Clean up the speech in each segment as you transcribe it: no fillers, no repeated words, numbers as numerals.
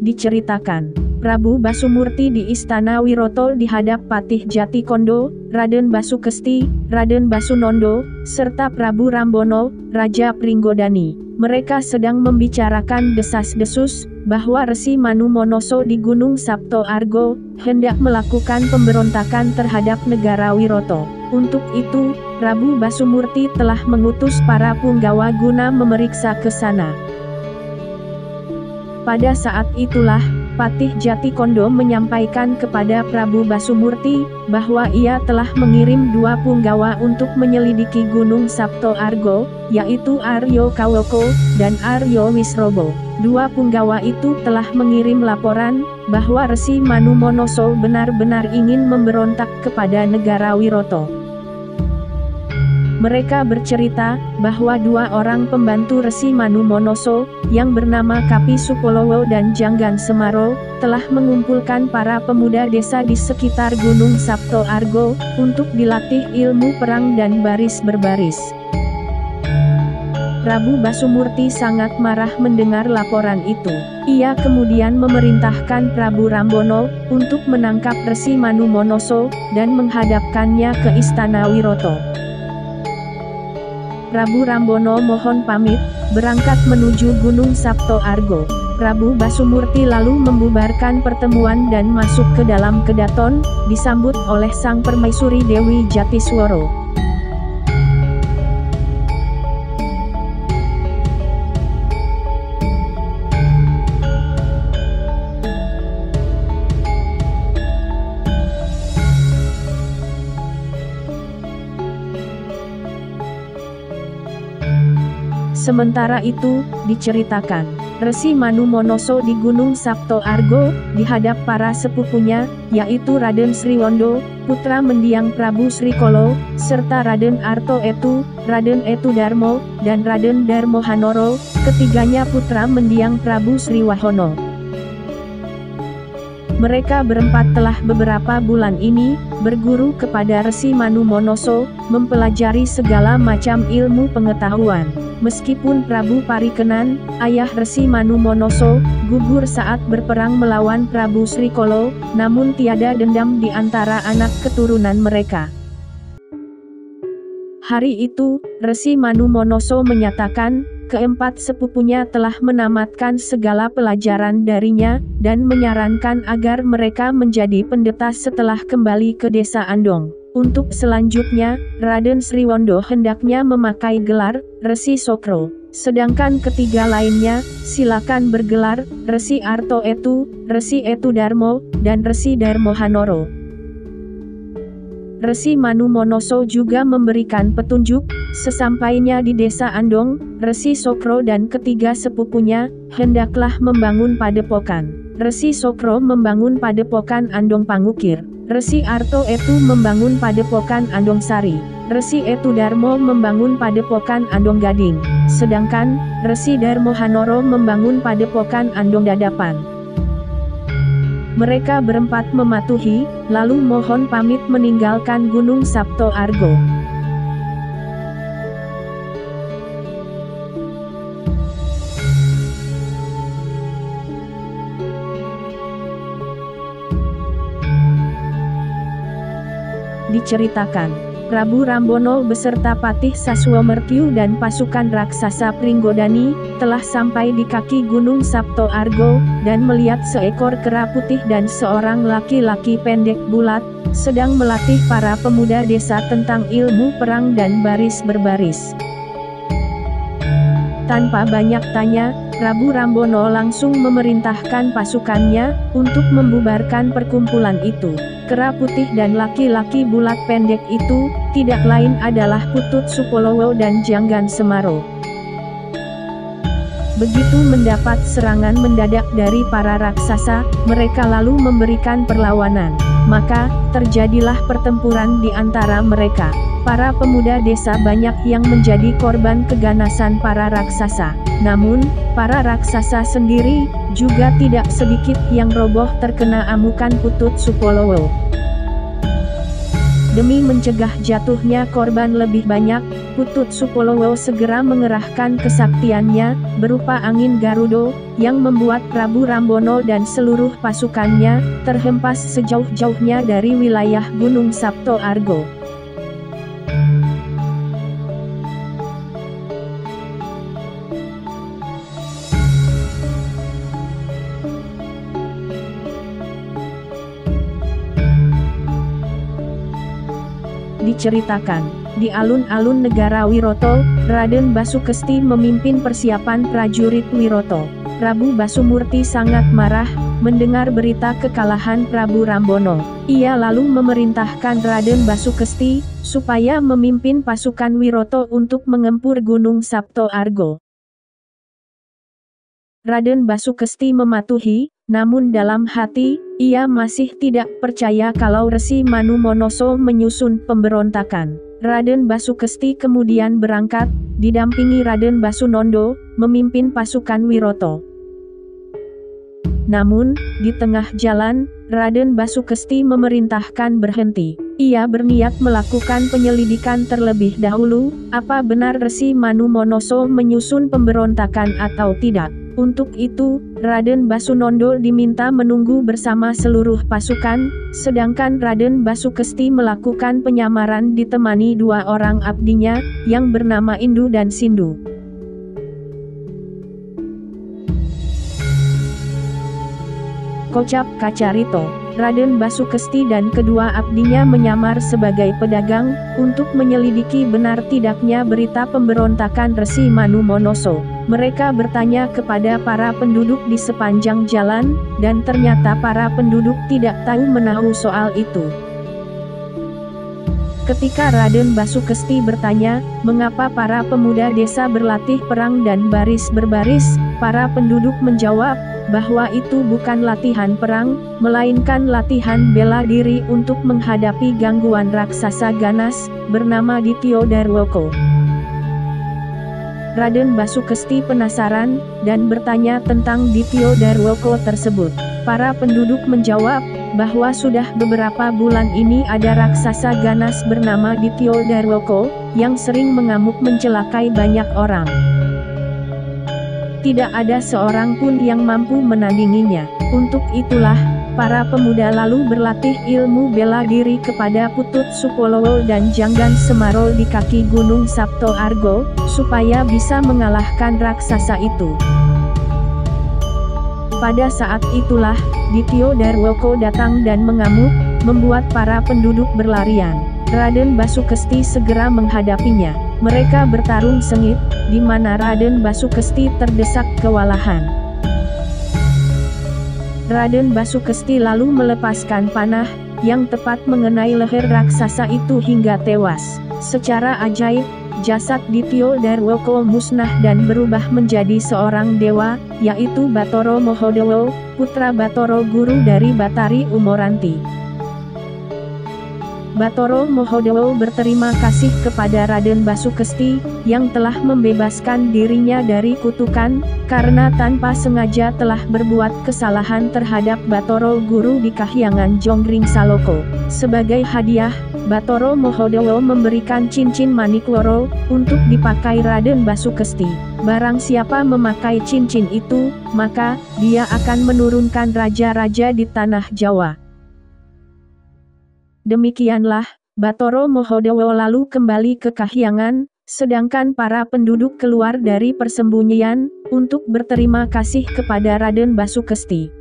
diceritakan. Prabu Basumurti di Istana Wiroto dihadap Patih Jatikondo, Raden Basukesti, Raden Basunondo, serta Prabu Rambono, Raja Pringgodani. Mereka sedang membicarakan desas-desus bahwa Resi Manumonoso di Gunung Sapto Argo hendak melakukan pemberontakan terhadap negara Wiroto. Untuk itu, Prabu Basumurti telah mengutus para punggawa guna memeriksa ke sana. Pada saat itulah, Patih Jatikondo menyampaikan kepada Prabu Basumurti bahwa ia telah mengirim 2 punggawa untuk menyelidiki Gunung Sapto Argo, yaitu Aryo Kawoko dan Aryo Wisrobo. 2 punggawa itu telah mengirim laporan bahwa Resi Manumonoso benar-benar ingin memberontak kepada negara Wiroto. Mereka bercerita bahwa 2 orang pembantu Resi Manumonoso, yang bernama Kapi Supolowo dan Janggan Semaro, telah mengumpulkan para pemuda desa di sekitar Gunung Sapto Argo, untuk dilatih ilmu perang dan baris berbaris. Prabu Basumurti sangat marah mendengar laporan itu. Ia kemudian memerintahkan Prabu Rambono, untuk menangkap Resi Manumonoso, dan menghadapkannya ke Istana Wiroto. Prabu Rambono mohon pamit, berangkat menuju Gunung Sapto Argo. Prabu Basumurti lalu membubarkan pertemuan dan masuk ke dalam kedaton, disambut oleh sang permaisuri Dewi Jatisworo. Sementara itu, diceritakan, Resi Manumonoso di Gunung Sapto Argo, dihadap para sepupunya, yaitu Raden Sriwondo, putra mendiang Prabu Srikolo, serta Raden Arto Etu, Raden Etu Darmo, dan Raden Darmo Hanoro, ketiganya putra mendiang Prabu Sriwahono. Mereka berempat telah beberapa bulan ini, berguru kepada Resi Manumonoso, mempelajari segala macam ilmu pengetahuan. Meskipun Prabu Parikenan, ayah Resi Manumonoso, gugur saat berperang melawan Prabu Srikolo, namun tiada dendam di antara anak keturunan mereka. Hari itu, Resi Manumonoso menyatakan, keempat sepupunya telah menamatkan segala pelajaran darinya, dan menyarankan agar mereka menjadi pendeta setelah kembali ke desa Andong. Untuk selanjutnya, Raden Sriwondo hendaknya memakai gelar Resi Sokro. Sedangkan ketiga lainnya, silakan bergelar Resi Arto Etu, Resi Etu Darmo, dan Resi Darmo Hanoro. Resi Manumonoso juga memberikan petunjuk, sesampainya di desa Andong, Resi Sokro dan ketiga sepupunya, hendaklah membangun padepokan. Resi Sokro membangun padepokan Andong Pangukir. Resi Arto Etu membangun padepokan Andong Sari. Resi Etu Darmo membangun padepokan Andong Gading. Sedangkan, Resi Darmo Hanoro membangun padepokan Andong Dadapan. Mereka berempat mematuhi, lalu mohon pamit meninggalkan Gunung Sapto Argo. Diceritakan, Prabu Rambono beserta Patih Saswomertiu dan pasukan raksasa Pringgodani, telah sampai di kaki Gunung Sapto Argo, dan melihat seekor kera putih dan seorang laki-laki pendek bulat, sedang melatih para pemuda desa tentang ilmu perang dan baris berbaris. Tanpa banyak tanya, Prabu Rambono langsung memerintahkan pasukannya, untuk membubarkan perkumpulan itu. Kera putih dan laki-laki bulat pendek itu, tidak lain adalah Putut Supolowo dan Janggan Semaro. Begitu mendapat serangan mendadak dari para raksasa, mereka lalu memberikan perlawanan. Maka, terjadilah pertempuran di antara mereka. Para pemuda desa banyak yang menjadi korban keganasan para raksasa. Namun, para raksasa sendiri, juga tidak sedikit yang roboh terkena amukan Putut Supolowo. Demi mencegah jatuhnya korban lebih banyak, Putut Supolowo segera mengerahkan kesaktiannya, berupa angin Garudo, yang membuat Prabu Rambono dan seluruh pasukannya, terhempas sejauh-jauhnya dari wilayah Gunung Sapto Argo. Diceritakan, di alun-alun negara Wiroto, Raden Basukesti memimpin persiapan prajurit Wiroto. Prabu Basumurti sangat marah, mendengar berita kekalahan Prabu Rambono. Ia lalu memerintahkan Raden Basukesti, supaya memimpin pasukan Wiroto untuk mengempur Gunung Sapto Argo. Raden Basukesti mematuhi, namun dalam hati, ia masih tidak percaya kalau Resi Manumonoso menyusun pemberontakan. Raden Basukesti kemudian berangkat, didampingi Raden Basunondo, memimpin pasukan Wiroto. Namun, di tengah jalan, Raden Basukesti memerintahkan berhenti. Ia berniat melakukan penyelidikan terlebih dahulu, apa benar Resi Manumonoso menyusun pemberontakan atau tidak. Untuk itu, Raden Basunondo diminta menunggu bersama seluruh pasukan, sedangkan Raden Basukesti melakukan penyamaran ditemani dua orang abdinya, yang bernama Indu dan Sindu. Kocap Kacarito, Raden Basukesti dan kedua abdinya menyamar sebagai pedagang, untuk menyelidiki benar tidaknya berita pemberontakan Resi Manumonoso. Mereka bertanya kepada para penduduk di sepanjang jalan, dan ternyata para penduduk tidak tahu menahu soal itu. Ketika Raden Basukesti bertanya, mengapa para pemuda desa berlatih perang dan baris berbaris, para penduduk menjawab, bahwa itu bukan latihan perang, melainkan latihan bela diri untuk menghadapi gangguan raksasa ganas, bernama Dityo Darwoko. Raden Basukesti penasaran, dan bertanya tentang Dityo Darwoko tersebut. Para penduduk menjawab, bahwa sudah beberapa bulan ini ada raksasa ganas bernama Dityo Darwoko, yang sering mengamuk mencelakai banyak orang. Tidak ada seorang pun yang mampu menandinginya. Untuk itulah, para pemuda lalu berlatih ilmu bela diri kepada Putut Supolowo dan Janggan Semaro di kaki Gunung Sapto Argo, supaya bisa mengalahkan raksasa itu. Pada saat itulah, Dityo Darwoko datang dan mengamuk, membuat para penduduk berlarian. Raden Basukesti segera menghadapinya. Mereka bertarung sengit, di mana Raden Basukesti terdesak kewalahan. Raden Basukesti lalu melepaskan panah, yang tepat mengenai leher raksasa itu hingga tewas. Secara ajaib, jasad Dityo Darwoko musnah dan berubah menjadi seorang dewa, yaitu Batoro Mohodowo, putra Batoro Guru dari Batari Umoranti. Batoro Mohodowo berterima kasih kepada Raden Basukesti, yang telah membebaskan dirinya dari kutukan, karena tanpa sengaja telah berbuat kesalahan terhadap Batoro Guru di Kahyangan Jonggring Saloko. Sebagai hadiah, Batoro Mohodowo memberikan cincin manik loro, untuk dipakai Raden Basukesti. Barang siapa memakai cincin itu, maka, dia akan menurunkan raja-raja di tanah Jawa. Demikianlah, Batoro Mohodowo lalu kembali ke Kahyangan, sedangkan para penduduk keluar dari persembunyian, untuk berterima kasih kepada Raden Basukesti.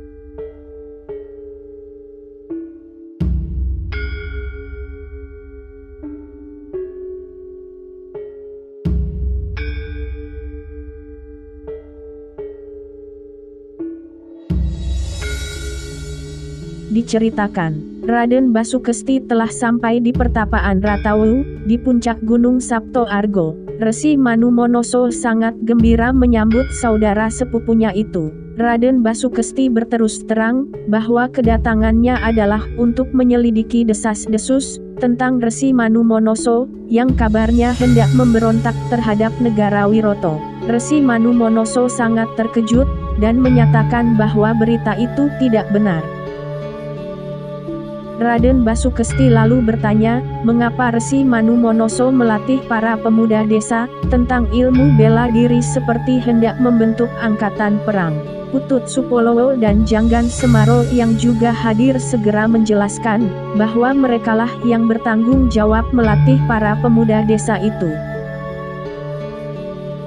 Diceritakan, Raden Basukesti telah sampai di pertapaan Ratawu, di puncak Gunung Sapto Argo. Resi Manumonoso sangat gembira menyambut saudara sepupunya itu. Raden Basukesti berterus terang, bahwa kedatangannya adalah untuk menyelidiki desas-desus, tentang Resi Manumonoso, yang kabarnya hendak memberontak terhadap negara Wiroto. Resi Manumonoso sangat terkejut, dan menyatakan bahwa berita itu tidak benar. Raden Basukesti lalu bertanya, mengapa Resi Manumonoso melatih para pemuda desa tentang ilmu bela diri seperti hendak membentuk angkatan perang. Putut Supolowo dan Janggan Semaro yang juga hadir segera menjelaskan, bahwa merekalah yang bertanggung jawab melatih para pemuda desa itu.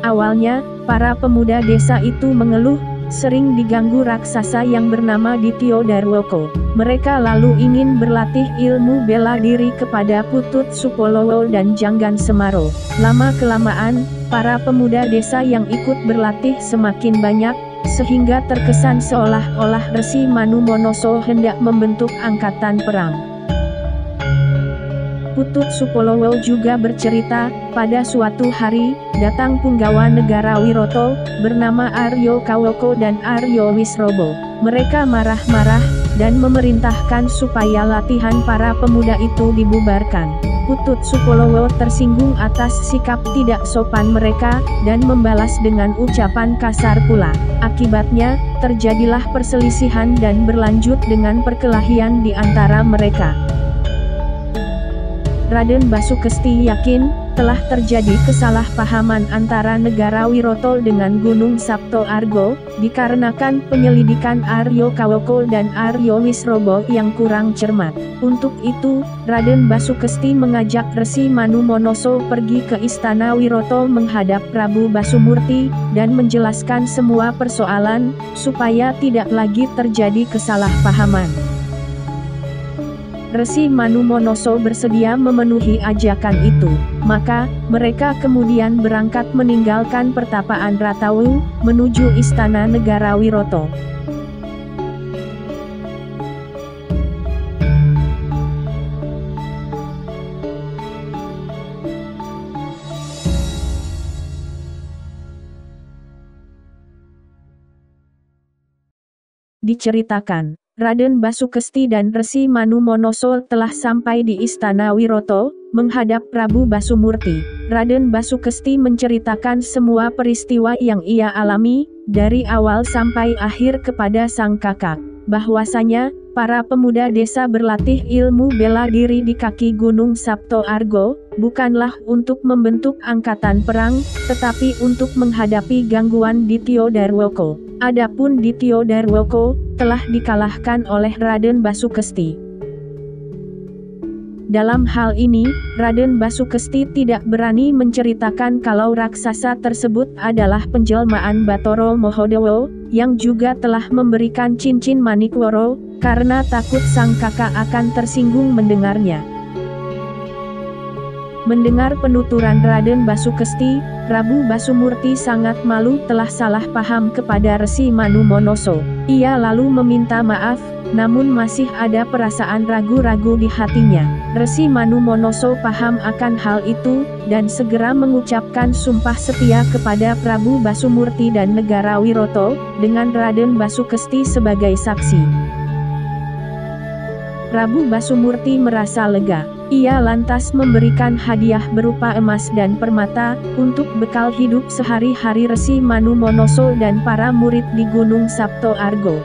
Awalnya, para pemuda desa itu mengeluh, sering diganggu raksasa yang bernama Dityo Darwoko. Mereka lalu ingin berlatih ilmu bela diri kepada Putut Supolowo dan Janggan Semaro. Lama-kelamaan, para pemuda desa yang ikut berlatih semakin banyak, sehingga terkesan seolah-olah Resi Manumonoso hendak membentuk angkatan perang. Putut Supolowo juga bercerita, pada suatu hari, datang punggawa negara Wiroto, bernama Aryo Kawoko dan Aryo Wisrobo. Mereka marah-marah, dan memerintahkan supaya latihan para pemuda itu dibubarkan. Putut Supolowo tersinggung atas sikap tidak sopan mereka, dan membalas dengan ucapan kasar pula. Akibatnya, terjadilah perselisihan dan berlanjut dengan perkelahian di antara mereka. Raden Basukesti yakin, telah terjadi kesalahpahaman antara negara Wiroto dengan Gunung Sabto Argo, dikarenakan penyelidikan Aryo Kawoko dan Aryo Wisrobo yang kurang cermat. Untuk itu, Raden Basukesti mengajak Resi Manumonoso pergi ke Istana Wiroto menghadap Prabu Basumurti, dan menjelaskan semua persoalan, supaya tidak lagi terjadi kesalahpahaman. Resi Manumonoso bersedia memenuhi ajakan itu. Maka, mereka kemudian berangkat meninggalkan pertapaan Ratawu, menuju Istana Negara Wiroto. Diceritakan, Raden Basukesti dan Resi Manumonoso telah sampai di Istana Wiroto, menghadap Prabu Basumurti. Raden Basukesti menceritakan semua peristiwa yang ia alami, dari awal sampai akhir kepada sang kakak. Bahwasanya, para pemuda desa berlatih ilmu bela diri di kaki Gunung Sabto Argo, bukanlah untuk membentuk angkatan perang, tetapi untuk menghadapi gangguan Dityo Darwoko. Adapun Dityo Darwoko, telah dikalahkan oleh Raden Basukesti. Dalam hal ini, Raden Basukesti tidak berani menceritakan kalau raksasa tersebut adalah penjelmaan Batoro Mohodewo, yang juga telah memberikan cincin Manikworo, karena takut sang kakak akan tersinggung mendengarnya. Mendengar penuturan Raden Basukesti, Prabu Basumurti sangat malu telah salah paham kepada Resi Manumonoso. Ia lalu meminta maaf, namun masih ada perasaan ragu-ragu di hatinya. Resi Manumonoso paham akan hal itu, dan segera mengucapkan sumpah setia kepada Prabu Basumurti dan negara Wiroto, dengan Raden Basukesti sebagai saksi. Prabu Basumurti merasa lega. Ia lantas memberikan hadiah berupa emas dan permata, untuk bekal hidup sehari-hari Resi Manumonoso dan para murid di Gunung Sabto Argo.